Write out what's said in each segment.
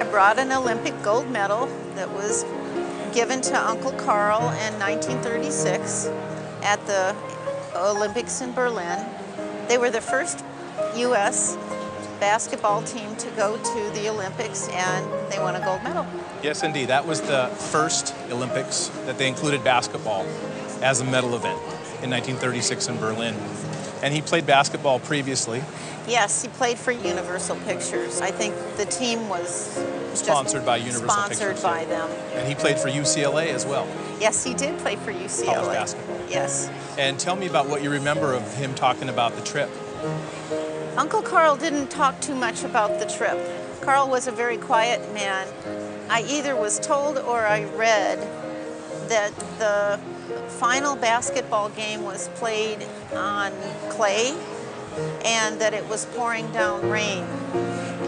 I brought an Olympic gold medal that was given to Uncle Carl in 1936 at the Olympics in Berlin. They were the first U.S. basketball team to go to the Olympics, and they won a gold medal. Yes, indeed. That was the first Olympics that they included basketball as a medal event in 1936 in Berlin. And he played basketball previously. Yes, he played for Universal Pictures. I think the team was sponsored by Universal Pictures. Sponsored by them. And he played for UCLA as well. Yes, he did play for UCLA. College basketball. Yes. And tell me about what you remember of him talking about the trip. Uncle Carl didn't talk too much about the trip. Carl was a very quiet man. I either was told or I read that the final basketball game was played on clay and that it was pouring down rain.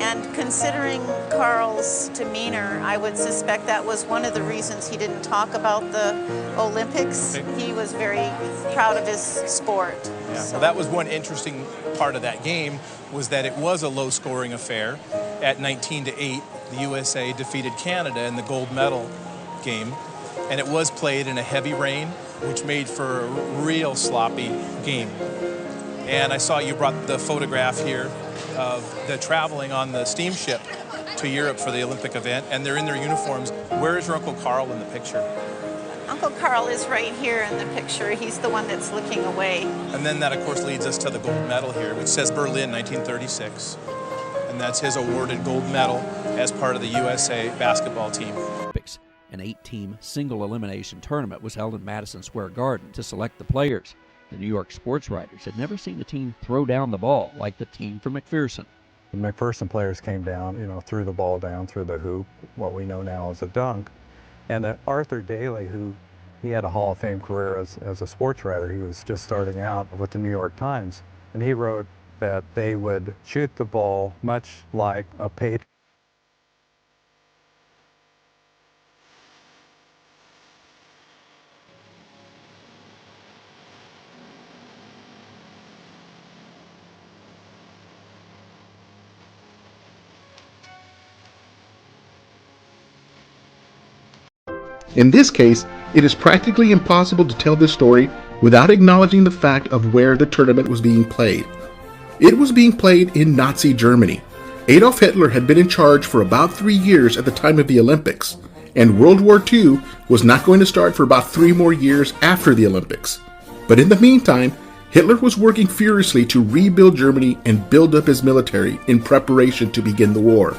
And considering Carl's demeanor, I would suspect that was one of the reasons he didn't talk about the Olympics. He was very proud of his sport. Yeah, so that was one interesting part of that game, was that it was a low-scoring affair. At 19-8, the USA defeated Canada in the gold medal game, and it was played in a heavy rain, which made for a real sloppy game. And I saw you brought the photograph here of the traveling on the steamship to Europe for the Olympic event, and they're in their uniforms. Where is your Uncle Carl in the picture? Uncle Carl is right here in the picture. He's the one that's looking away. And then that, of course, leads us to the gold medal here, which says Berlin 1936. And that's his awarded gold medal as part of the USA basketball team. An 8-team single elimination tournament was held in Madison Square Garden to select the players. The New York sports writers had never seen a team throw down the ball like the team from McPherson. The McPherson players came down, threw the ball down through the hoop, what we know now as a dunk. And Arthur Daly, he had a Hall of Fame career as a sports writer. He was just starting out with the New York Times. And he wrote that they would shoot the ball much like a Patriot. In this case, it is practically impossible to tell this story without acknowledging the fact of where the tournament was being played. It was being played in Nazi Germany. Adolf Hitler had been in charge for about 3 years at the time of the Olympics, and World War II was not going to start for about 3 more years after the Olympics. But in the meantime, Hitler was working furiously to rebuild Germany and build up his military in preparation to begin the war.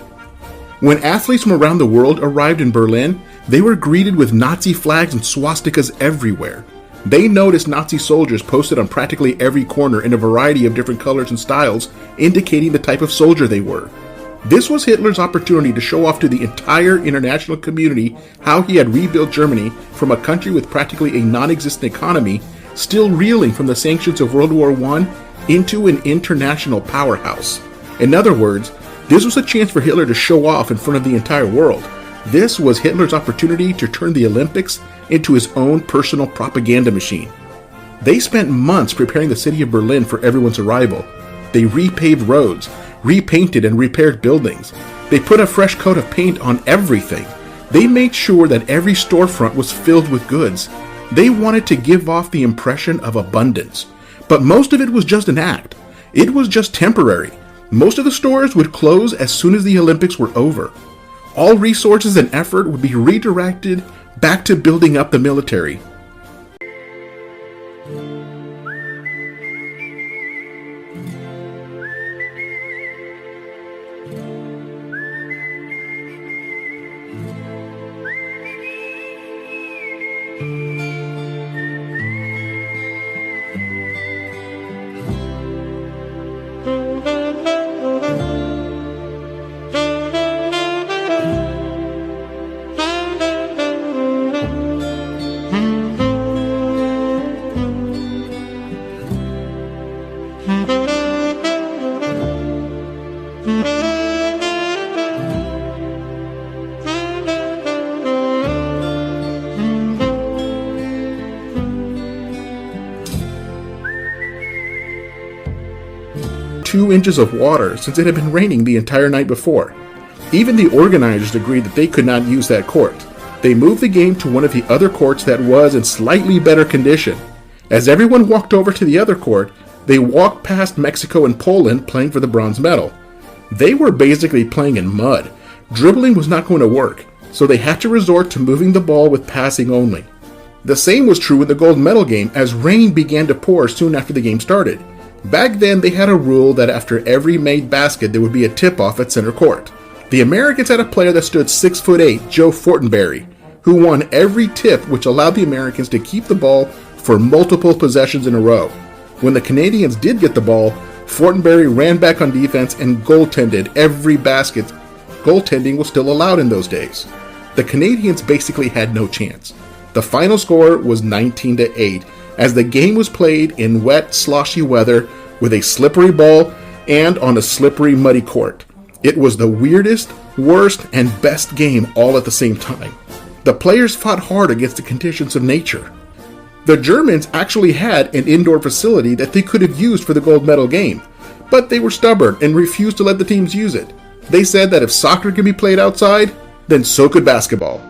When athletes from around the world arrived in Berlin, they were greeted with Nazi flags and swastikas everywhere. They noticed Nazi soldiers posted on practically every corner in a variety of different colors and styles, indicating the type of soldier they were. This was Hitler's opportunity to show off to the entire international community how he had rebuilt Germany from a country with practically a non-existent economy, still reeling from the sanctions of World War I, into an international powerhouse. In other words, this was a chance for Hitler to show off in front of the entire world. This was Hitler's opportunity to turn the Olympics into his own personal propaganda machine. They spent months preparing the city of Berlin for everyone's arrival. They repaved roads, repainted and repaired buildings. They put a fresh coat of paint on everything. They made sure that every storefront was filled with goods. They wanted to give off the impression of abundance. But most of it was just an act. It was just temporary. Most of the stores would close as soon as the Olympics were over. All resources and effort would be redirected back to building up the military. Two inches of water since it had been raining the entire night before. Even the organizers agreed that they could not use that court. They moved the game to one of the other courts that was in slightly better condition. As everyone walked over to the other court, they walked past Mexico and Poland playing for the bronze medal. They were basically playing in mud. Dribbling was not going to work, so they had to resort to moving the ball with passing only. The same was true in the gold medal game, as rain began to pour soon after the game started. Back then, they had a rule that after every made basket there would be a tip-off at center court. The Americans had a player that stood 6'8", Joe Fortenberry, who won every tip, which allowed the Americans to keep the ball for multiple possessions in a row. When the Canadians did get the ball, Fortenberry ran back on defense and goaltended every basket. Goaltending was still allowed in those days. The Canadians basically had no chance. The final score was 19-8, as the game was played in wet, sloshy weather with a slippery ball and on a slippery, muddy court. It was the weirdest, worst, and best game all at the same time. The players fought hard against the conditions of nature. The Germans actually had an indoor facility that they could have used for the gold medal game, but they were stubborn and refused to let the teams use it. They said that if soccer could be played outside, then so could basketball.